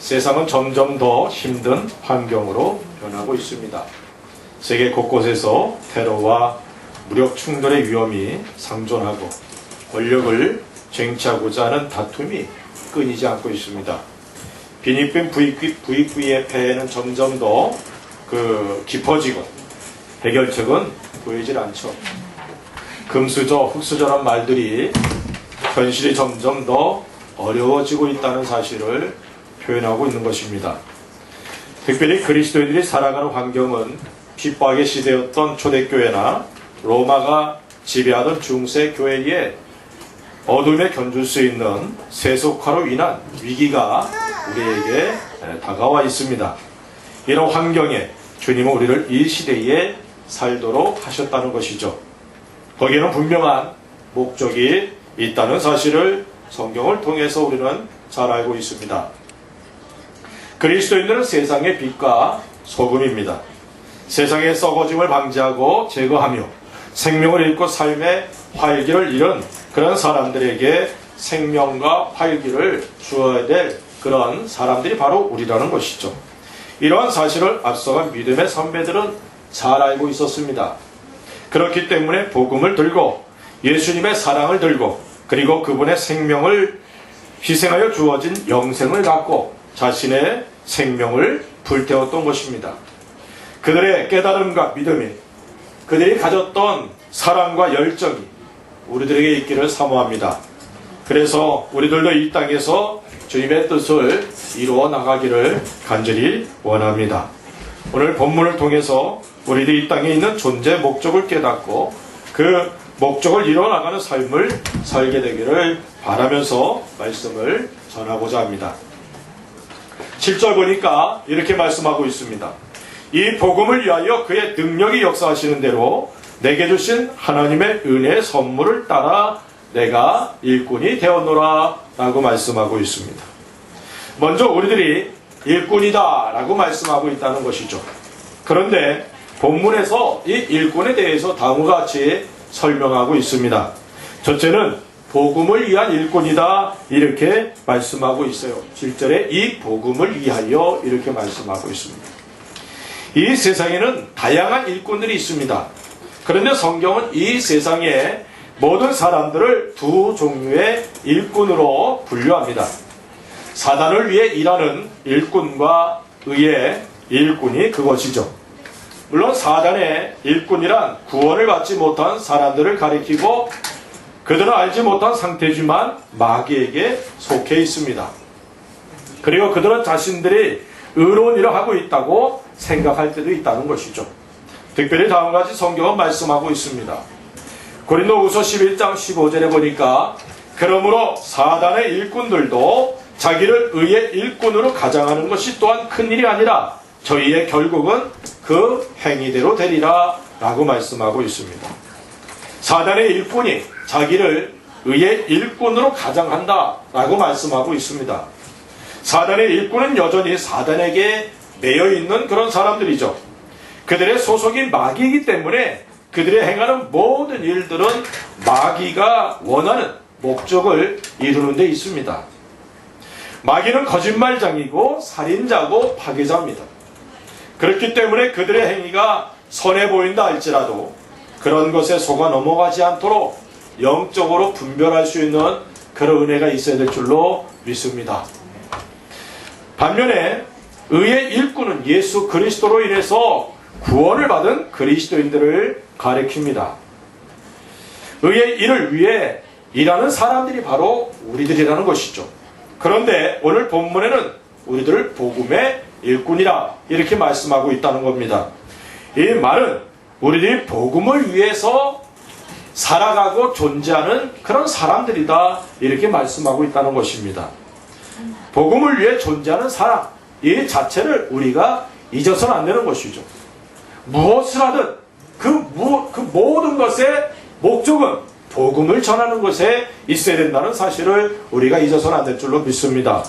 세상은 점점 더 힘든 환경으로 변하고 있습니다. 세계 곳곳에서 테러와 무력 충돌의 위험이 상존하고 권력을 쟁취하고자 하는 다툼이 끊이지 않고 있습니다. 빈익빈 부익부의 폐해는 점점 더 깊어지고 해결책은 보이질 않죠. 금수저, 흙수저란 말들이 현실이 점점 더 어려워지고 있다는 사실을 표현하고 있는 것입니다. 특별히 그리스도인들이 살아가는 환경은 핍박의 시대였던 초대교회나 로마가 지배하던 중세 교회에 어둠에 견줄 수 있는 세속화로 인한 위기가 우리에게 다가와 있습니다. 이런 환경에 주님은 우리를 이 시대에 살도록 하셨다는 것이죠. 거기에는 분명한 목적이 있다는 사실을 성경을 통해서 우리는 잘 알고 있습니다. 그리스도인들은 세상의 빛과 소금입니다. 세상의 썩어짐을 방지하고 제거하며 생명을 잃고 삶의 활기를 잃은 그런 사람들에게 생명과 활기를 주어야 될 그런 사람들이 바로 우리라는 것이죠. 이러한 사실을 앞서간 믿음의 선배들은 잘 알고 있었습니다. 그렇기 때문에 복음을 들고 예수님의 사랑을 들고 그리고 그분의 생명을 희생하여 주어진 영생을 갖고 자신의 생명을 불태웠던 것입니다. 그들의 깨달음과 믿음이, 그들이 가졌던 사랑과 열정이 우리들에게 있기를 사모합니다. 그래서 우리들도 이 땅에서 주님의 뜻을 이루어 나가기를 간절히 원합니다. 오늘 본문을 통해서 우리들이 이 땅에 있는 존재 목적을 깨닫고 그 목적을 이루어 나가는 삶을 살게 되기를 바라면서 말씀을 전하고자 합니다. 7절 보니까 이렇게 말씀하고 있습니다. 이 복음을 위하여 그의 능력이 역사하시는 대로 내게 주신 하나님의 은혜의 선물을 따라 내가 일꾼이 되었노라 라고 말씀하고 있습니다. 먼저 우리들이 일꾼이다 라고 말씀하고 있다는 것이죠. 그런데 본문에서 이 일꾼에 대해서 다음과 같이 설명하고 있습니다. 첫째는 복음을 위한 일꾼이다 이렇게 말씀하고 있어요. 7절에 이 복음을 위하여 이렇게 말씀하고 있습니다. 이 세상에는 다양한 일꾼들이 있습니다. 그런데 성경은 이 세상의 모든 사람들을 두 종류의 일꾼으로 분류합니다. 사단을 위해 일하는 일꾼과 의의 일꾼이 그것이죠. 물론 사단의 일꾼이란 구원을 받지 못한 사람들을 가리키고 그들은 알지 못한 상태지만 마귀에게 속해 있습니다. 그리고 그들은 자신들이 의로운 일을 하고 있다고 생각할 때도 있다는 것이죠. 특별히 다음과 같이 성경은 말씀하고 있습니다. 고린도후서 11장 15절에 보니까 그러므로 사단의 일꾼들도 자기를 의의 일꾼으로 가장하는 것이 또한 큰일이 아니라 저희의 결국은 그 행위대로 되리라 라고 말씀하고 있습니다. 사단의 일꾼이 자기를 의의 일꾼으로 가장한다 라고 말씀하고 있습니다. 사단의 일꾼은 여전히 사단에게 매여 있는 그런 사람들이죠. 그들의 소속이 마귀이기 때문에 그들의 행하는 모든 일들은 마귀가 원하는 목적을 이루는 데 있습니다. 마귀는 거짓말장이고 살인자고 파괴자입니다. 그렇기 때문에 그들의 행위가 선해 보인다 할지라도 그런 것에 속아 넘어가지 않도록 영적으로 분별할 수 있는 그런 은혜가 있어야 될 줄로 믿습니다. 반면에 의의 일꾼은 예수 그리스도로 인해서 구원을 받은 그리스도인들을 가리킵니다. 의의 일을 위해 일하는 사람들이 바로 우리들이라는 것이죠. 그런데 오늘 본문에는 우리들을 복음의 일꾼이라 이렇게 말씀하고 있다는 겁니다. 이 말은 우리들이 복음을 위해서 살아가고 존재하는 그런 사람들이다 이렇게 말씀하고 있다는 것입니다. 복음을 위해 존재하는 사람 이 자체를 우리가 잊어서는 안 되는 것이죠. 무엇을 하든 그 모든 것의 목적은 복음을 전하는 것에 있어야 된다는 사실을 우리가 잊어서는 안 될 줄로 믿습니다.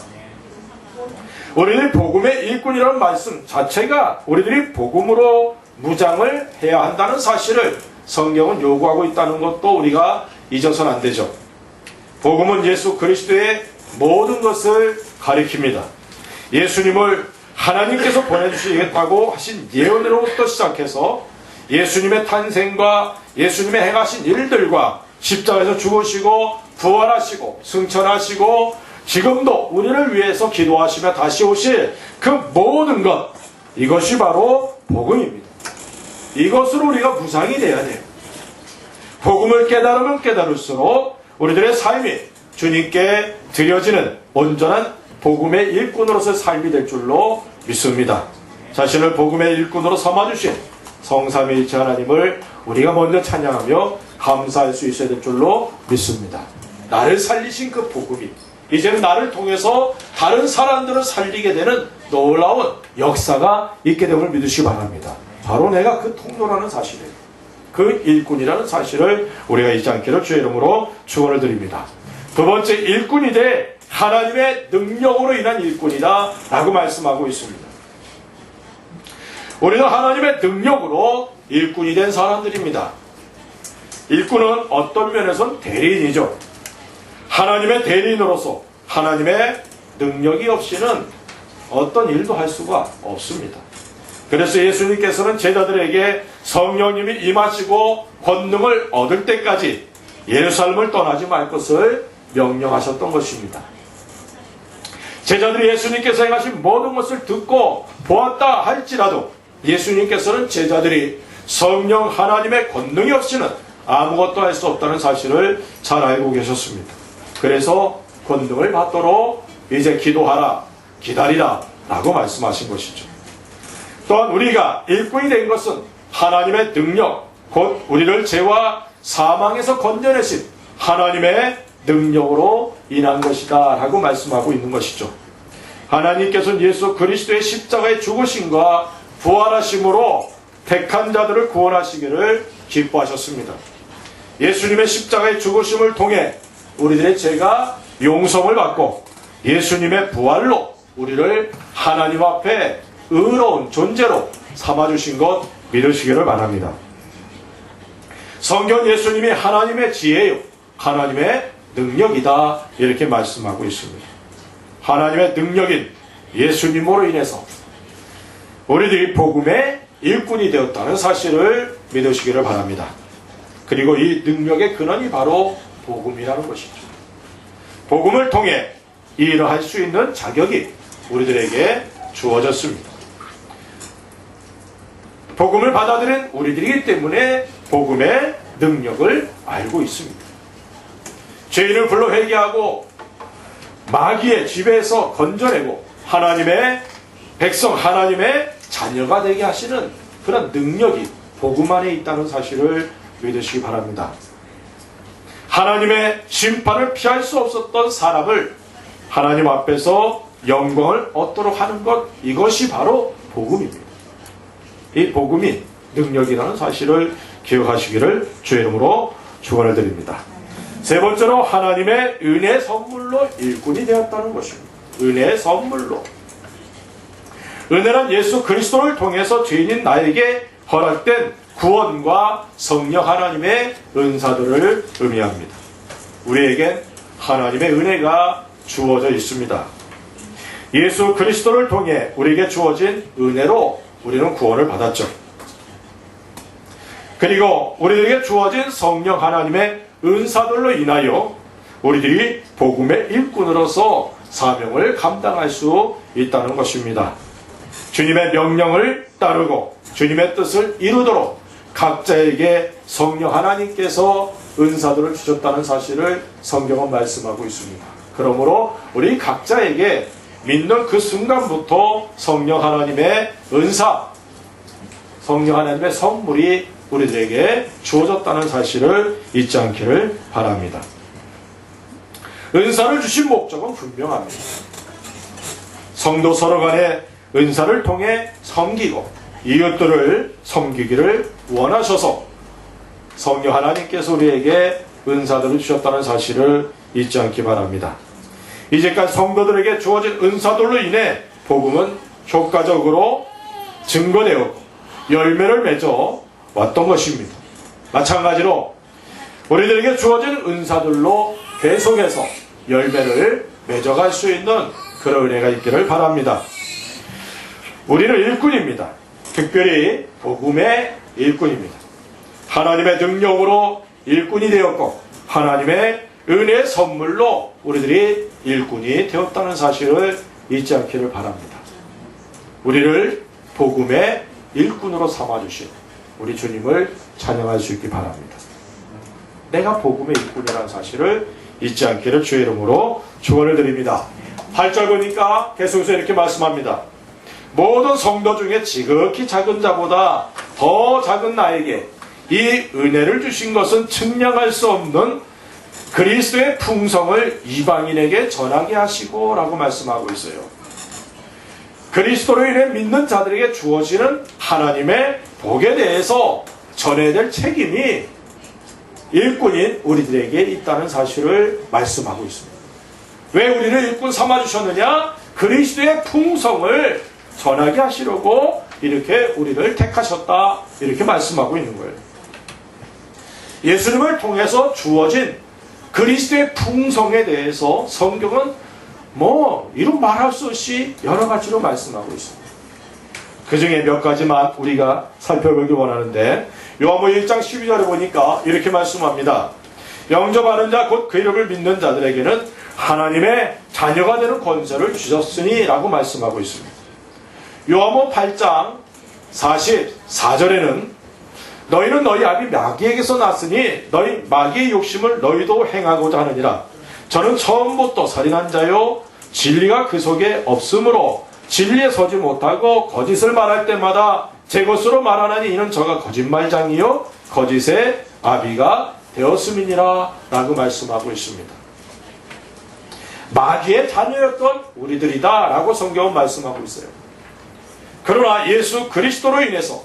우리들이 복음의 일꾼이라는 말씀 자체가 우리들이 복음으로 무장을 해야 한다는 사실을 성경은 요구하고 있다는 것도 우리가 잊어서는 안 되죠. 복음은 예수 그리스도의 모든 것을 가리킵니다. 예수님을 하나님께서 보내주시겠다고 하신 예언으로부터 시작해서 예수님의 탄생과 예수님의 행하신 일들과 십자가에서 죽으시고 부활하시고 승천하시고 지금도 우리를 위해서 기도하시며 다시 오실 그 모든 것, 이것이 바로 복음입니다. 이것으로 우리가 무장이 돼야 돼요. 복음을 깨달으면 깨달을수록 우리들의 삶이 주님께 드려지는 온전한 복음의 일꾼으로서의 삶이 될 줄로 믿습니다. 자신을 복음의 일꾼으로 삼아주신 성삼위일체 하나님을 우리가 먼저 찬양하며 감사할 수 있어야 될 줄로 믿습니다. 나를 살리신 그 복음이 이제는 나를 통해서 다른 사람들을 살리게 되는 놀라운 역사가 있게 됨을 믿으시기 바랍니다. 바로 내가 그 통로라는 사실을, 그 일꾼이라는 사실을 우리가 잊지 않기를 주의 이름으로 축원을 드립니다. 두 번째, 일꾼이 돼 하나님의 능력으로 인한 일꾼이다 라고 말씀하고 있습니다. 우리는 하나님의 능력으로 일꾼이 된 사람들입니다. 일꾼은 어떤 면에서는 대리인이죠. 하나님의 대리인으로서 하나님의 능력이 없이는 어떤 일도 할 수가 없습니다. 그래서 예수님께서는 제자들에게 성령님이 임하시고 권능을 얻을 때까지 예루살렘을 떠나지 말 것을 명령하셨던 것입니다. 제자들이 예수님께서 행하신 모든 것을 듣고 보았다 할지라도 예수님께서는 제자들이 성령 하나님의 권능이 없이는 아무것도 할 수 없다는 사실을 잘 알고 계셨습니다. 그래서 권능을 받도록 이제 기도하라, 기다리라 라고 말씀하신 것이죠. 또한 우리가 일꾼이 된 것은 하나님의 능력, 곧 우리를 죄와 사망에서 건져내신 하나님의 능력으로 인한 것이다 라고 말씀하고 있는 것이죠. 하나님께서는 예수 그리스도의 십자가의 죽으심과 부활하심으로 택한 자들을 구원하시기를 기뻐하셨습니다. 예수님의 십자가의 죽으심을 통해 우리들의 죄가 용서를 받고 예수님의 부활로 우리를 하나님 앞에 의로운 존재로 삼아주신 것 믿으시기를 바랍니다. 성경 예수님이 하나님의 지혜요, 하나님의 능력이다 이렇게 말씀하고 있습니다. 하나님의 능력인 예수님으로 인해서 우리들이 복음의 일꾼이 되었다는 사실을 믿으시기를 바랍니다. 그리고 이 능력의 근원이 바로 복음이라는 것이죠. 복음을 통해 이 일을 할 수 있는 자격이 우리들에게 주어졌습니다. 복음을 받아들인 우리들이기 때문에 복음의 능력을 알고 있습니다. 죄인을 불러 회개하고 마귀의 지배에서 건져내고 하나님의 백성, 하나님의 자녀가 되게 하시는 그런 능력이 복음 안에 있다는 사실을 믿으시기 바랍니다. 하나님의 심판을 피할 수 없었던 사람을 하나님 앞에서 영광을 얻도록 하는 것, 이것이 바로 복음입니다. 이 복음이 능력이라는 사실을 기억하시기를 주의 이름으로 축원을 드립니다. 세 번째로 하나님의 은혜 선물로 일꾼이 되었다는 것입니다. 은혜의 선물로. 은혜는 예수 그리스도를 통해서 죄인인 나에게 허락된 구원과 성령 하나님의 은사들을 의미합니다. 우리에겐 하나님의 은혜가 주어져 있습니다. 예수 그리스도를 통해 우리에게 주어진 은혜로 우리는 구원을 받았죠. 그리고 우리에게 주어진 성령 하나님의 은사들로 인하여 우리들이 복음의 일꾼으로서 사명을 감당할 수 있다는 것입니다. 주님의 명령을 따르고 주님의 뜻을 이루도록 각자에게 성령 하나님께서 은사들을 주셨다는 사실을 성경은 말씀하고 있습니다. 그러므로 우리 각자에게 믿는 그 순간부터 성령 하나님의 은사, 성령 하나님의 선물이 우리들에게 주어졌다는 사실을 잊지 않기를 바랍니다. 은사를 주신 목적은 분명합니다. 성도 서로 간에 은사를 통해 섬기고 이웃들을 섬기기를 원하셔서 성령 하나님께서 우리에게 은사들을 주셨다는 사실을 잊지 않기 바랍니다. 이제까지 성도들에게 주어진 은사들로 인해 복음은 효과적으로 증거되었고 열매를 맺어 왔던 것입니다. 마찬가지로 우리들에게 주어진 은사들로 계속해서 열매를 맺어갈 수 있는 그런 은혜가 있기를 바랍니다. 우리는 일꾼입니다. 특별히 복음의 일꾼입니다. 하나님의 능력으로 일꾼이 되었고 하나님의 은혜의 선물로 우리들이 일꾼이 되었다는 사실을 잊지 않기를 바랍니다. 우리를 복음의 일꾼으로 삼아주신 우리 주님을 찬양할 수 있기 바랍니다. 내가 복음의 일꾼이라는 사실을 잊지 않기를 주의 이름으로 축원을 드립니다. 8절 보니까 계속해서 이렇게 말씀합니다. 모든 성도 중에 지극히 작은 자보다 더 작은 나에게 이 은혜를 주신 것은 측량할 수 없는 그리스도의 풍성을 이방인에게 전하게 하시고 라고 말씀하고 있어요. 그리스도로 인해 믿는 자들에게 주어지는 하나님의 복에 대해서 전해야 될 책임이 일꾼인 우리들에게 있다는 사실을 말씀하고 있습니다. 왜 우리를 일꾼 삼아주셨느냐? 그리스도의 풍성을 전하게 하시려고 이렇게 우리를 택하셨다, 이렇게 말씀하고 있는 거예요. 예수님을 통해서 주어진 그리스도의 풍성에 대해서 성경은 이루 말할 수 없이 여러 가지로 말씀하고 있습니다. 그 중에 몇 가지만 우리가 살펴보기 원하는데, 요한복음 1장 12절에 보니까 이렇게 말씀합니다. 영접하는 자 곧 그 이름을 믿는 자들에게는 하나님의 자녀가 되는 권세를 주셨으니 라고 말씀하고 있습니다. 요한복음 8장 44절에는 너희는 너희 아비 마귀에게서 났으니 너희 마귀의 욕심을 너희도 행하고자 하느니라. 저는 처음부터 살인한 자요 진리가 그 속에 없으므로 진리에 서지 못하고 거짓을 말할 때마다 제 것으로 말하나니 이는 저가 거짓말장이요 거짓의 아비가 되었음이니라 라고 말씀하고 있습니다. 마귀의 자녀였던 우리들이다 라고 성경은 말씀하고 있어요. 그러나 예수 그리스도로 인해서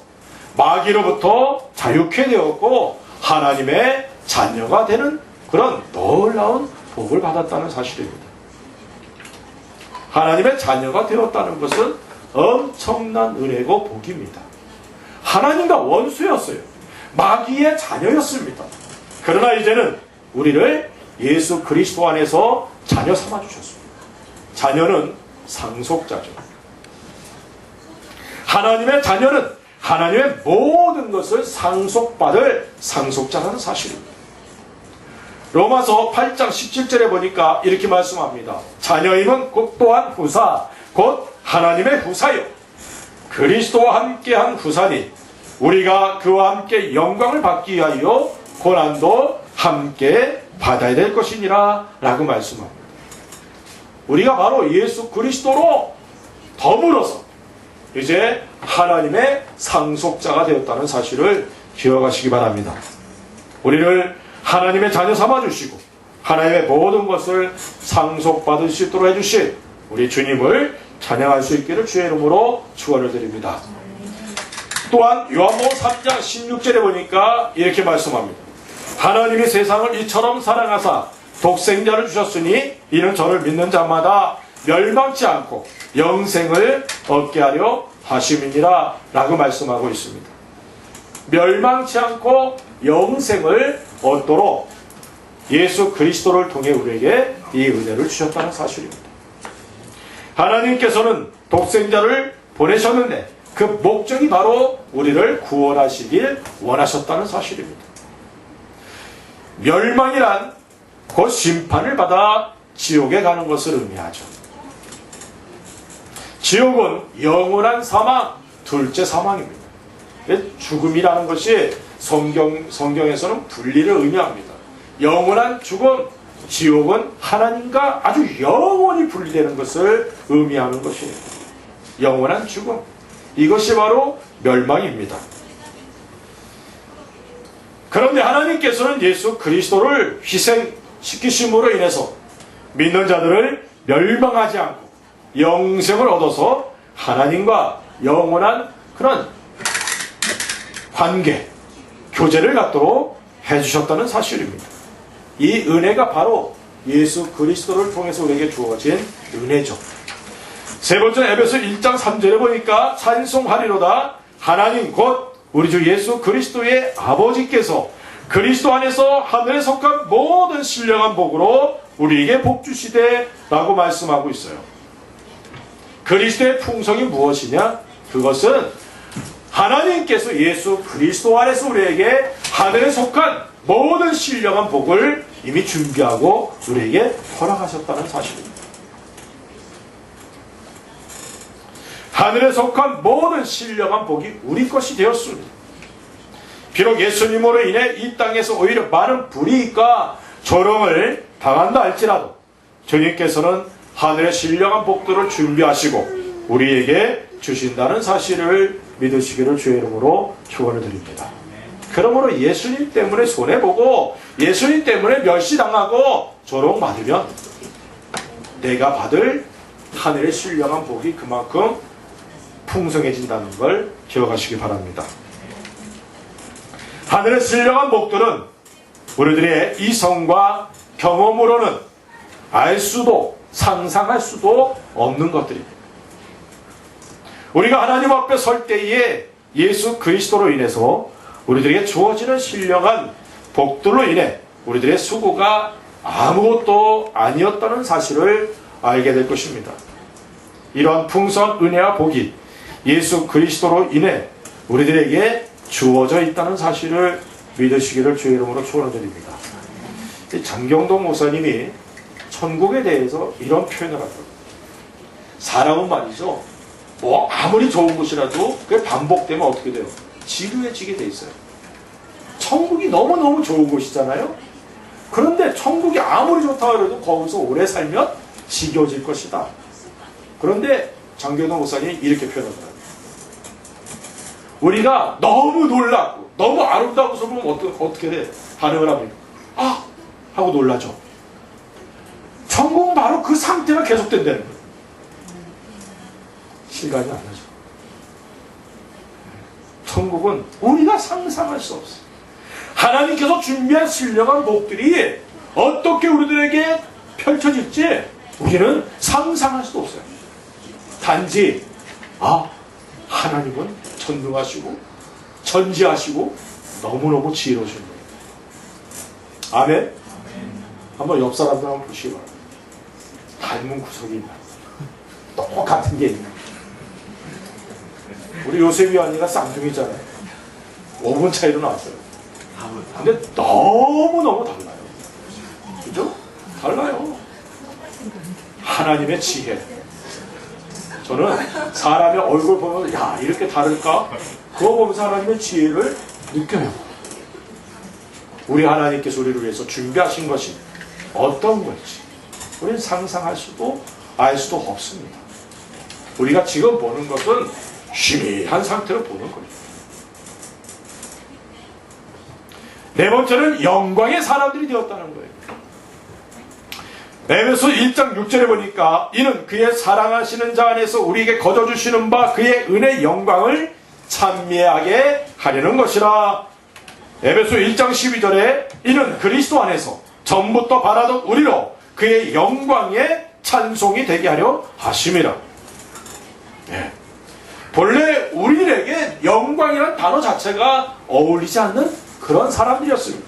마귀로부터 자유케 되었고 하나님의 자녀가 되는 그런 놀라운 복을 받았다는 사실입니다. 하나님의 자녀가 되었다는 것은 엄청난 은혜고 복입니다. 하나님과 원수였어요. 마귀의 자녀였습니다. 그러나 이제는 우리를 예수 그리스도 안에서 자녀 삼아주셨습니다. 자녀는 상속자죠. 하나님의 자녀는 하나님의 모든 것을 상속받을 상속자라는 사실입니다. 로마서 8장 17절에 보니까 이렇게 말씀합니다. 자녀임은 또한 후사, 곧 하나님의 후사요 그리스도와 함께한 후사니 우리가 그와 함께 영광을 받기 위하여 고난도 함께 받아야 될 것이니라 라고 말씀합니다. 우리가 바로 예수 그리스도로 더불어서 이제 하나님의 상속자가 되었다는 사실을 기억하시기 바랍니다. 우리를 하나님의 자녀 삼아주시고 하나님의 모든 것을 상속받을 수 있도록 해주신 우리 주님을 찬양할 수 있기를 주의 이름으로 축원을 드립니다. 또한 요한복음 3장 16절에 보니까 이렇게 말씀합니다. 하나님이 세상을 이처럼 사랑하사 독생자를 주셨으니 이는 저를 믿는 자마다 멸망치 않고 영생을 얻게 하려 하심이니라 라고 말씀하고 있습니다. 멸망치 않고 영생을 얻도록 예수 그리스도를 통해 우리에게 이 은혜를 주셨다는 사실입니다. 하나님께서는 독생자를 보내셨는데 그 목적이 바로 우리를 구원하시길 원하셨다는 사실입니다. 멸망이란 곧 심판을 받아 지옥에 가는 것을 의미하죠. 지옥은 영원한 사망, 둘째 사망입니다. 죽음이라는 것이 성경에서는 분리를 의미합니다. 영원한 죽음, 지옥은 하나님과 아주 영원히 분리되는 것을 의미하는 것이에요. 영원한 죽음, 이것이 바로 멸망입니다. 그런데 하나님께서는 예수 그리스도를 희생시키심으로 인해서 믿는 자들을 멸망하지 않고 영생을 얻어서 하나님과 영원한 그런 관계, 교제를 갖도록 해주셨다는 사실입니다. 이 은혜가 바로 예수 그리스도를 통해서 우리에게 주어진 은혜죠. 세 번째 에베소 1장 3절에 보니까 찬송하리로다 하나님 곧 우리 주 예수 그리스도의 아버지께서 그리스도 안에서 하늘에 속한 모든 신령한 복으로 우리에게 복 주시되 라고 말씀하고 있어요. 그리스도의 풍성이 무엇이냐? 그것은 하나님께서 예수 그리스도 안에서 우리에게 하늘에 속한 모든 신령한 복을 이미 준비하고 우리에게 허락하셨다는 사실입니다. 하늘에 속한 모든 신령한 복이 우리 것이 되었습니다. 비록 예수님으로 인해 이 땅에서 오히려 많은 불이익과 조롱을 당한다 할지라도 주님께서는 하늘의 신령한 복들을 준비하시고 우리에게 주신다는 사실을 믿으시기를 주의 이름으로 축원을 드립니다. 그러므로 예수님 때문에 손해보고 예수님 때문에 멸시당하고 조롱받으면 내가 받을 하늘의 신령한 복이 그만큼 풍성해진다는 걸 기억하시기 바랍니다. 하늘의 신령한 복들은 우리들의 이성과 경험으로는 알 수도 상상할 수도 없는 것들입니다. 우리가 하나님 앞에 설 때에 예수 그리스도로 인해서 우리들에게 주어지는 신령한 복들로 인해 우리들의 수고가 아무것도 아니었다는 사실을 알게 될 것입니다. 이러한 풍성한 은혜와 복이 예수 그리스도로 인해 우리들에게 주어져 있다는 사실을 믿으시기를 주의 이름으로 축원드립니다. 장경동 목사님이 천국에 대해서 이런 표현을 하더라고요. 사람은 말이죠, 뭐 아무리 좋은 곳이라도 그게 반복되면 어떻게 돼요? 지루해지게 돼 있어요. 천국이 너무너무 좋은 곳이잖아요. 그런데 천국이 아무리 좋다고 해도 거기서 오래 살면 지겨워질 것이다. 그런데 장경동 목사님이 이렇게 표현하더라고요. 우리가 너무 놀랍고 너무 아름다운 것을 보면 어떻게 돼? 반응을 합니까? 아! 하고 놀라죠. 천국은 바로 그 상태가 계속된다는 거예요. 실감이 안 나죠. 천국은 우리가 상상할 수 없어요. 하나님께서 준비한 신령한 복들이 어떻게 우리들에게 펼쳐질지 우리는 상상할 수도 없어요. 단지 하나님은 전능하시고 전지하시고 너무너무 지혜로우신 거예요. 아멘? 한번 옆 사람들 한번 보시기 바랍니다. 닮은 구석이 있나? 똑같은 게 있나? 우리 요셉이 언니가 쌍둥이잖아요. 5분 차이로 나왔어요. 근데 너무너무 달라요. 그죠? 달라요. 하나님의 지혜. 저는 사람의 얼굴 보면 야 이렇게 다를까? 그거 보면서 하나님의 지혜를 느껴요. 우리 하나님께서 우리를 위해서 준비하신 것이 어떤 건지 우리는 상상할 수도 알 수도 없습니다. 우리가 지금 보는 것은 희미한 상태로 보는 거예요. 네 번째는 영광의 사람들이 되었다는 거예요. 에베소 1장 6절에 보니까 이는 그의 사랑하시는 자 안에서 우리에게 거저주시는 바 그의 은혜의 영광을 찬미하게 하려는 것이라. 에베소 1장 12절에 이는 그리스도 안에서 전부터 바라던 우리로 그의 영광의 찬송이 되게 하려 하심이라. 네. 본래 우리에게 영광이라는 단어 자체가 어울리지 않는 그런 사람들이었습니다.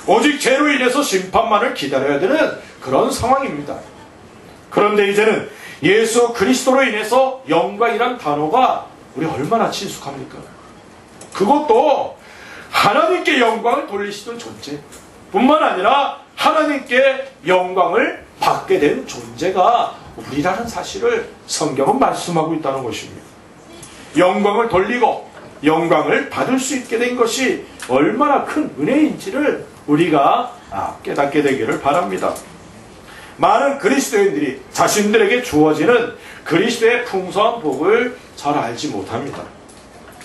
오직 죄로 인해서 심판만을 기다려야 되는 그런 상황입니다. 그런데 이제는 예수 그리스도로 인해서 영광이란 단어가 우리 얼마나 친숙합니까? 그것도 하나님께 영광을 돌리시던 존재 뿐만 아니라 하나님께 영광을 받게 된 존재가 우리라는 사실을 성경은 말씀하고 있다는 것입니다. 영광을 돌리고 영광을 받을 수 있게 된 것이 얼마나 큰 은혜인지를 우리가 깨닫게 되기를 바랍니다. 많은 그리스도인들이 자신들에게 주어지는 그리스도의 풍성한 복을 잘 알지 못합니다.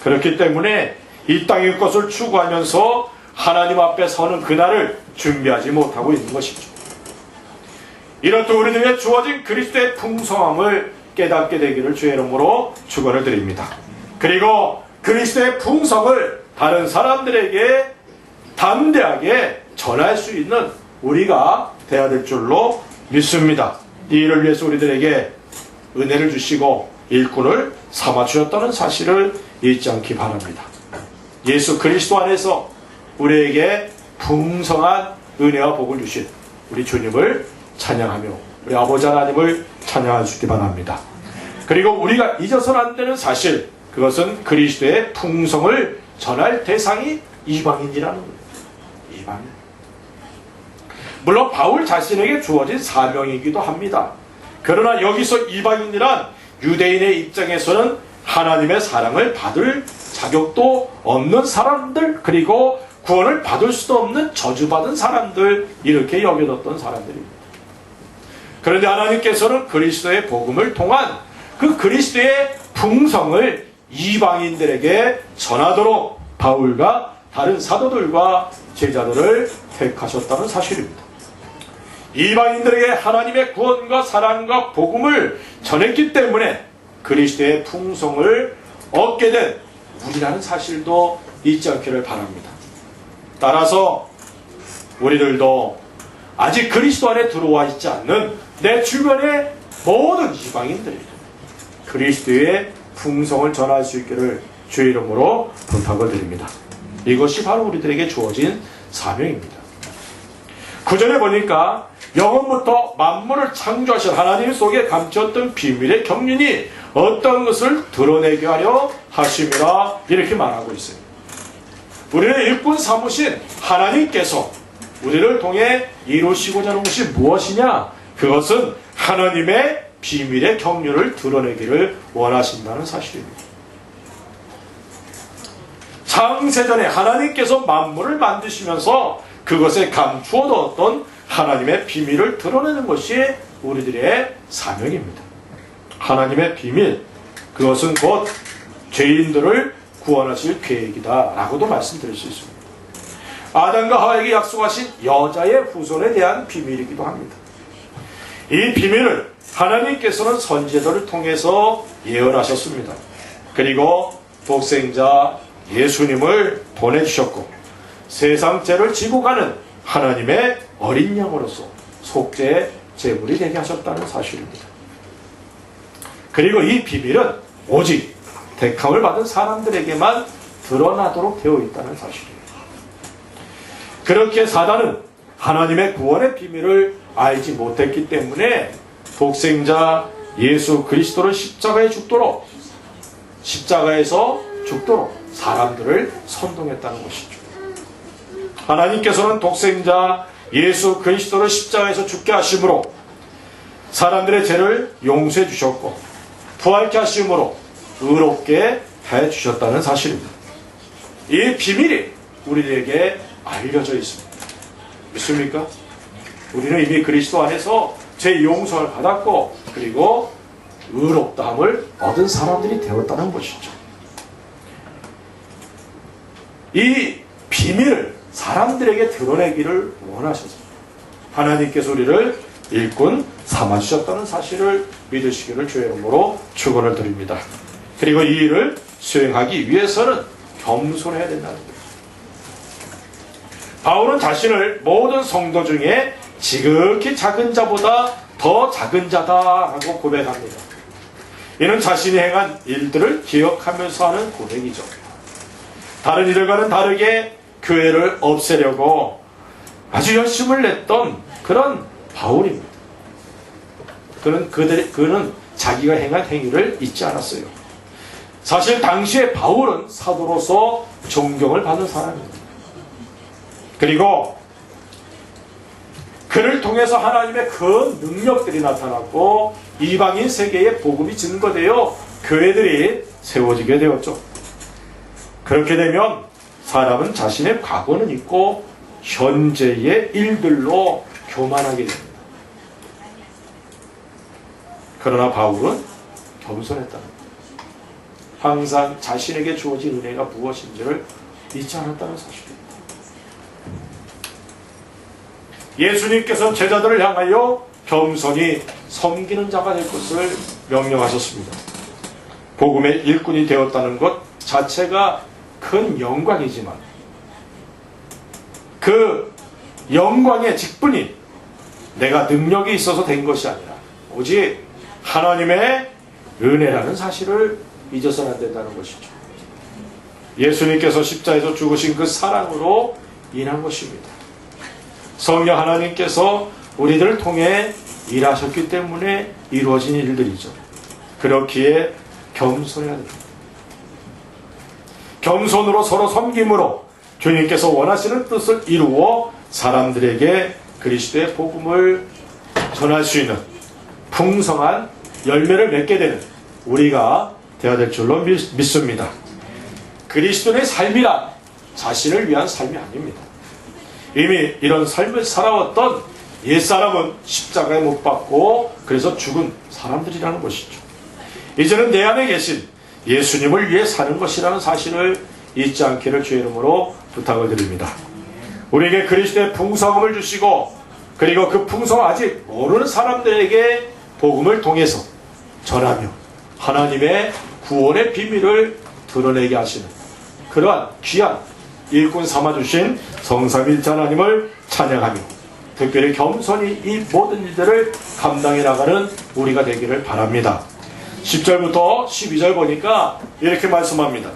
그렇기 때문에 이 땅의 것을 추구하면서 하나님 앞에 서는 그날을 준비하지 못하고 있는 것이죠. 이렇듯 우리들에게 주어진 그리스도의 풍성함을 깨닫게 되기를 주의 이름으로 축원을 드립니다. 그리고 그리스도의 풍성을 다른 사람들에게 담대하게 전할 수 있는 우리가 되어야 될 줄로 믿습니다. 이 일을 위해서 우리들에게 은혜를 주시고 일꾼을 삼아 주셨다는 사실을 잊지 않기 바랍니다. 예수 그리스도 안에서 우리에게 풍성한 은혜와 복을 주신 우리 주님을 찬양하며 우리 아버지 하나님을 찬양할 수 있기 바랍니다. 그리고 우리가 잊어서는 안 되는 사실, 그것은 그리스도의 풍성을 전할 대상이 이방인이라는 거예요. 이방인. 물론 바울 자신에게 주어진 사명이기도 합니다. 그러나 여기서 이방인이란 유대인의 입장에서는 하나님의 사랑을 받을 자격도 없는 사람들, 그리고 구원을 받을 수도 없는 저주받은 사람들, 이렇게 여겨졌던 사람들입니다. 그런데 하나님께서는 그리스도의 복음을 통한 그 그리스도의 풍성을 이방인들에게 전하도록 바울과 다른 사도들과 제자들을 택하셨다는 사실입니다. 이방인들에게 하나님의 구원과 사랑과 복음을 전했기 때문에 그리스도의 풍성을 얻게 된 우리라는 사실도 잊지 않기를 바랍니다. 따라서 우리들도 아직 그리스도 안에 들어와 있지 않는 내 주변의 모든 이방인들에게 그리스도의 풍성을 전할 수 있기를 주의 이름으로 부탁을 드립니다. 이것이 바로 우리들에게 주어진 사명입니다. 구절에 보니까 영원부터 만물을 창조하신 하나님 속에 감췄던 비밀의 경륜이 어떤 것을 드러내게 하려 하심이라, 이렇게 말하고 있어요. 우리를 일꾼 삼으신 하나님께서 우리를 통해 이루시고자 하는 것이 무엇이냐? 그것은 하나님의 비밀의 경륜을 드러내기를 원하신다는 사실입니다. 창세전에 하나님께서 만물을 만드시면서 그것에 감추어뒀던 하나님의 비밀을 드러내는 것이 우리들의 사명입니다. 하나님의 비밀, 그것은 곧 죄인들을 구원하실 계획이다 라고도 말씀드릴 수 있습니다. 아담과 하와에게 약속하신 여자의 후손에 대한 비밀이기도 합니다. 이 비밀을 하나님께서는 선지자들을 통해서 예언하셨습니다. 그리고 독생자 예수님을 보내주셨고 세상 죄를 지고 가는 하나님의 어린 양으로서 속죄의 제물이 되게 하셨다는 사실입니다. 그리고 이 비밀은 오직 택함을 받은 사람들에게만 드러나도록 되어 있다는 사실입니다. 그렇게 사단은 하나님의 구원의 비밀을 알지 못했기 때문에 독생자 예수 그리스도를 십자가에서 죽도록 사람들을 선동했다는 것이죠. 하나님께서는 독생자 예수 그리스도를 십자가에서 죽게 하심으로 사람들의 죄를 용서해 주셨고 부활케 하심으로 의롭게 해 주셨다는 사실입니다. 이 비밀이 우리에게 알려져 있습니다. 믿습니까? 우리는 이미 그리스도 안에서 죄 용서를 받았고 그리고 의롭다함을 얻은 사람들이 되었다는 것이죠. 이 비밀을 사람들에게 드러내기를 원하셨습니다. 하나님께서 우리를 일꾼 삼아주셨다는 사실을 믿으시기를 주의 이름으로 축원을 드립니다. 그리고 이 일을 수행하기 위해서는 겸손해야 된다는 거예요. 바울은 자신을 모든 성도 중에 지극히 작은 자보다 더 작은 자다라고 고백합니다. 이는 자신이 행한 일들을 기억하면서 하는 고백이죠. 다른 이들과는 다르게 교회를 없애려고 아주 열심을 냈던 그런 바울입니다. 그는 자기가 행한 행위를 잊지 않았어요. 사실 당시에 바울은 사도로서 존경을 받는 사람입니다. 그리고 그를 통해서 하나님의 큰 능력들이 나타났고 이방인 세계에 복음이 증거되어 교회들이 세워지게 되었죠. 그렇게 되면 사람은 자신의 과거는 있고 현재의 일들로 교만하게 됩니다. 그러나 바울은 겸손했다는 거예요. 항상 자신에게 주어진 은혜가 무엇인지를 잊지 않았다는 사실입니다. 예수님께서 제자들을 향하여 겸손히 섬기는 자가 될 것을 명령하셨습니다. 복음의 일꾼이 되었다는 것 자체가 큰 영광이지만 그 영광의 직분이 내가 능력이 있어서 된 것이 아니라 오직 하나님의 은혜라는 사실을 잊어서는 안 된다는 것이죠. 예수님께서 십자에서 죽으신 그 사랑으로 인한 것입니다. 성령 하나님께서 우리들을 통해 일하셨기 때문에 이루어진 일들이죠. 그렇기에 겸손해야 됩니다. 겸손으로 서로 섬김으로 주님께서 원하시는 뜻을 이루어 사람들에게 그리스도의 복음을 전할 수 있는 풍성한 열매를 맺게 되는 우리가 되어야 될 줄로 믿습니다. 그리스도의 삶이란 자신을 위한 삶이 아닙니다. 이미 이런 삶을 살아왔던 옛사람은 십자가에 못 박고 그래서 죽은 사람들이라는 것이죠. 이제는 내 안에 계신 예수님을 위해 사는 것이라는 사실을 잊지 않기를 주의 이름으로 부탁을 드립니다. 우리에게 그리스도의 풍성함을 주시고 그리고 그 풍성을 아직 모르는 사람들에게 복음을 통해서 전하며 하나님의 구원의 비밀을 드러내게 하시는 그러한 귀한 일꾼 삼아주신 성삼일체 하나님을 찬양하며 특별히 겸손히 이 모든 일들을 감당해 나가는 우리가 되기를 바랍니다. 10절부터 12절 보니까 이렇게 말씀합니다.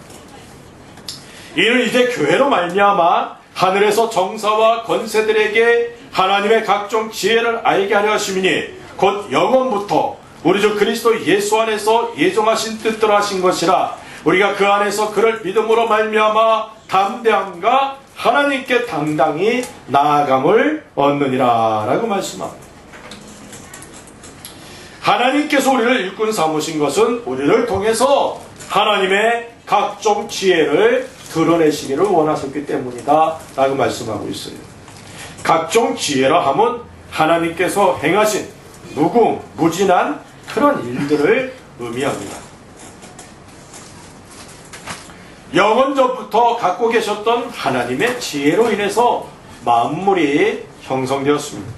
이는 이제 교회로 말미암아 하늘에서 정사와 권세들에게 하나님의 각종 지혜를 알게 하려 하심이니 곧 영원부터 우리 주 그리스도 예수 안에서 예정하신 뜻대로 하신 것이라 우리가 그 안에서 그를 믿음으로 말미암아 담대함과 하나님께 당당히 나아감을 얻느니라 라고 말씀합니다. 하나님께서 우리를 일꾼 삼으신 것은 우리를 통해서 하나님의 각종 지혜를 드러내시기를 원하셨기 때문이다 라고 말씀하고 있어요. 각종 지혜라 함은 하나님께서 행하신 무궁무진한 그런 일들을 의미합니다. 영원전부터 갖고 계셨던 하나님의 지혜로 인해서 만물이 형성되었습니다.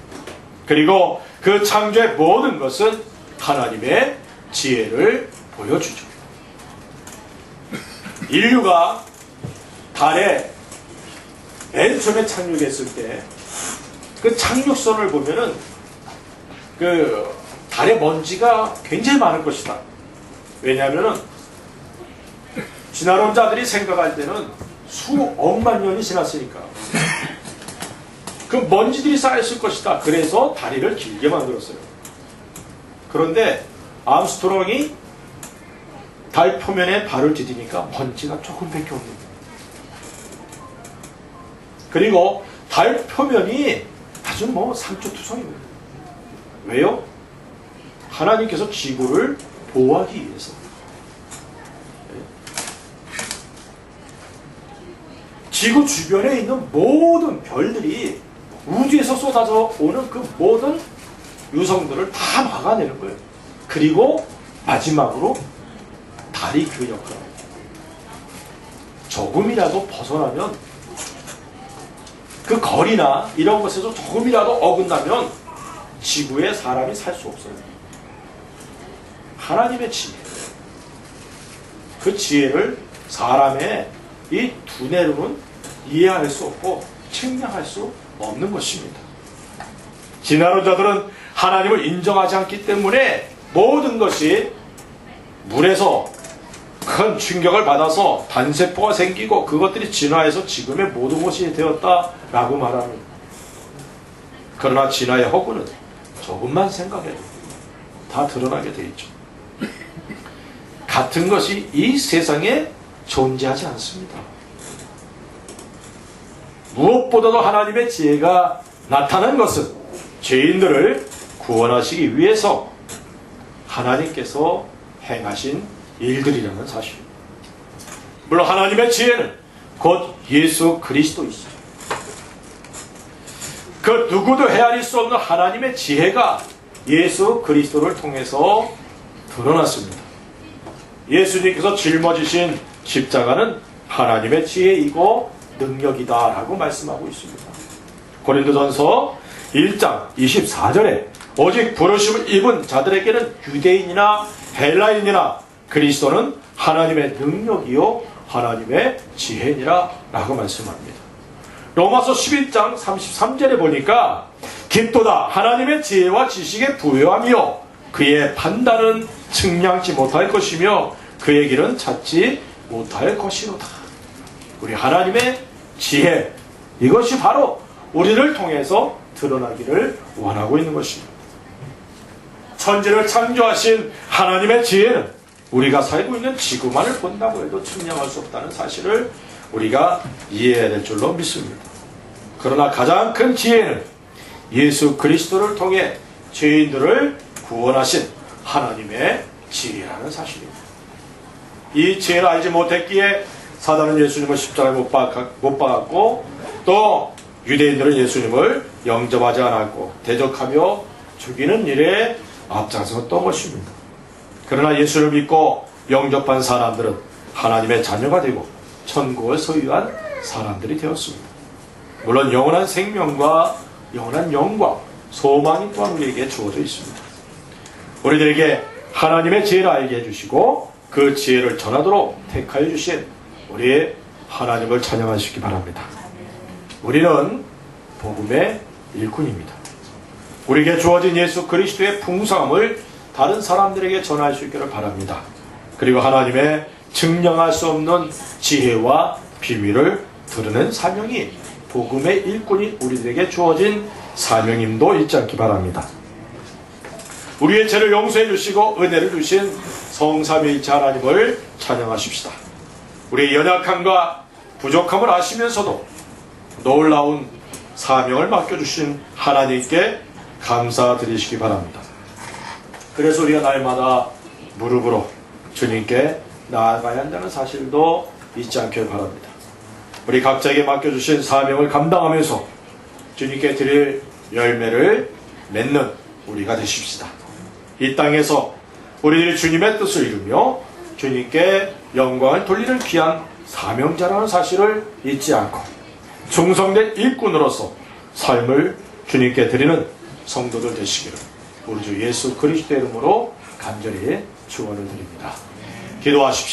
그리고 그 창조의 모든 것은 하나님의 지혜를 보여주죠. 인류가 달에 맨 처음에 착륙했을 때 그 착륙선을 보면은 그 달의 먼지가 굉장히 많을 것이다. 왜냐하면은 진화론자들이 생각할 때는 수억만 년이 지났으니까 그 먼지들이 쌓였을 것이다. 그래서 다리를 길게 만들었어요. 그런데 암스트롱이 달 표면에 발을 디디니까 먼지가 조금밖에 없는 거예요. 그리고 달 표면이 아주 상추투성입니다. 왜요? 하나님께서 지구를 보호하기 위해서. 지구 주변에 있는 모든 별들이 우주에서 쏟아져 오는 그 모든 유성들을 다 막아내는 거예요. 그리고 마지막으로 달이 그 역할을 해요. 조금이라도 벗어나면 그 거리나 이런 것에서 조금이라도 어긋나면 지구에 사람이 살 수 없어요. 하나님의 지혜, 그 지혜를 사람의 이 두뇌로는 이해할 수 없고 측량할 수 없는 것입니다. 진화론자들은 하나님을 인정하지 않기 때문에 모든 것이 물에서 큰 충격을 받아서 단세포가 생기고 그것들이 진화해서 지금의 모든 것이 되었다라고 말합니다. 그러나 진화의 허구는 조금만 생각해도 다 드러나게 되어 있죠. 같은 것이 이 세상에 존재하지 않습니다. 무엇보다도 하나님의 지혜가 나타난 것은 죄인들을 구원하시기 위해서 하나님께서 행하신 일들이라는 사실입니다. 물론 하나님의 지혜는 곧 예수 그리스도이시죠. 그 누구도 헤아릴 수 없는 하나님의 지혜가 예수 그리스도를 통해서 드러났습니다. 예수님께서 짊어지신 십자가는 하나님의 지혜이고 능력이다 라고 말씀하고 있습니다. 고린도전서 1장 24절에 오직 부르심을 입은 자들에게는 유대인이나 헬라인이나 그리스도는 하나님의 능력이요 하나님의 지혜니라 라고 말씀합니다. 로마서 11장 33절에 보니까 깊도다 하나님의 지혜와 지식에 부요하며 그의 판단은 측량치 못할 것이며 그의 길은 찾지 못할 것이로다. 우리 하나님의 지혜, 이것이 바로 우리를 통해서 드러나기를 원하고 있는 것입니다. 천지를 창조하신 하나님의 지혜는 우리가 살고 있는 지구만을 본다고 해도 측량할 수 없다는 사실을 우리가 이해해야 될 줄로 믿습니다. 그러나 가장 큰 지혜는 예수 그리스도를 통해 죄인들을 구원하신 하나님의 지혜라는 사실입니다. 이 지혜를 알지 못했기에 사단은 예수님을 십자가에 못 박았고, 또 유대인들은 예수님을 영접하지 않았고 대적하며 죽이는 일에 앞장섰던 것입니다. 그러나 예수를 믿고 영접한 사람들은 하나님의 자녀가 되고 천국을 소유한 사람들이 되었습니다. 물론 영원한 생명과 영원한 영광, 소망이 또한 우리에게 주어져 있습니다. 우리들에게 하나님의 지혜를 알게 해주시고 그 지혜를 전하도록 택하여 주신 우리의 하나님을 찬양하시기 바랍니다. 우리는 복음의 일꾼입니다. 우리에게 주어진 예수 그리스도의 풍성함을 다른 사람들에게 전할 수 있기를 바랍니다. 그리고 하나님의 증명할 수 없는 지혜와 비밀을 드러낸 사명이 복음의 일꾼이 우리들에게 주어진 사명임도 잊지 않기 바랍니다. 우리의 죄를 용서해 주시고 은혜를 주신 성삼위일체 하나님을 찬양하십시다. 우리의 연약함과 부족함을 아시면서도 놀라운 사명을 맡겨주신 하나님께 감사드리시기 바랍니다. 그래서 우리가 날마다 무릎으로 주님께 나아가야 한다는 사실도 잊지 않길 바랍니다. 우리 각자에게 맡겨주신 사명을 감당하면서 주님께 드릴 열매를 맺는 우리가 되십시다. 이 땅에서 우리들이 주님의 뜻을 이루며 주님께 영광을 돌리는 귀한 사명자라는 사실을 잊지 않고 충성된 일꾼으로서 삶을 주님께 드리는 성도들 되시기를 우리 주 예수 그리스도의 이름으로 간절히 축원을 드립니다. 기도하십시오.